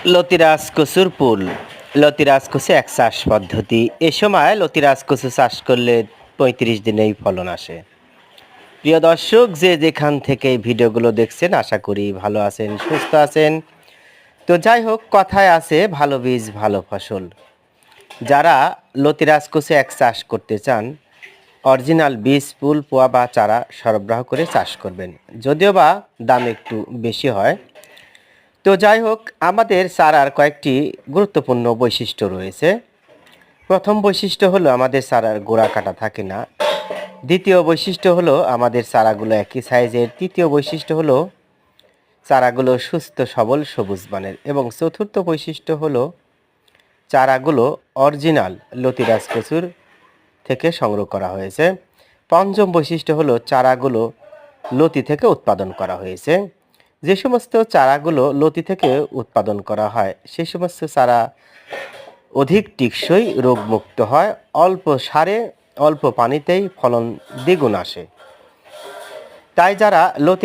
লতিরাজ কচুর ফুল। লতিরাজ কচু এক চাষ পদ্ধতি। এ সময় লতিরাজ কচু চাষ করলে ৩৫ দিনেই ফলন আসে। প্রিয় দর্শক, যে যেখান থেকে এই ভিডিওগুলো দেখছেন আশা করি ভালো আছেন, সুস্থ আছেন। তো যাই হোক, কথায় আছে ভালো বীজ ভালো ফসল। যারা লতিরাজ কচু এক চাষ করতে চান, অরিজিনাল বীজ, ফুল, পোয়া বা চারা সরবরাহ করে চাষ করবেন, যদিও বা দাম একটু বেশি হয়। তো যাই হোক, আমাদের চারার কয়েকটি গুরুত্বপূর্ণ বৈশিষ্ট্য রয়েছে। প্রথম বৈশিষ্ট্য হলো আমাদের চারার গোড়া কাটা থাকে না। দ্বিতীয় বৈশিষ্ট্য হলো আমাদের চারাগুলো একই সাইজের। তৃতীয় বৈশিষ্ট্য হলো চারাগুলো সুস্থ সবল সবুজ বর্ণের। এবং চতুর্থ বৈশিষ্ট্য হলো চারাগুলো অরিজিনাল লতিরাজ কচুর থেকে সংগ্রহ করা হয়েছে। পঞ্চম বৈশিষ্ট্য হলো চারাগুলো লতি থেকে উৎপাদন করা হয়েছে। যে সমস্ত চারাগুলো লতি থেকে উৎপাদন করা হয় সে সমস্ত চারা অধিক টেকসই, রোগমুক্ত হয়, অল্প সারে অল্প পানিতেই ফলন দ্বিগুণ আসে। তাই যারা লতি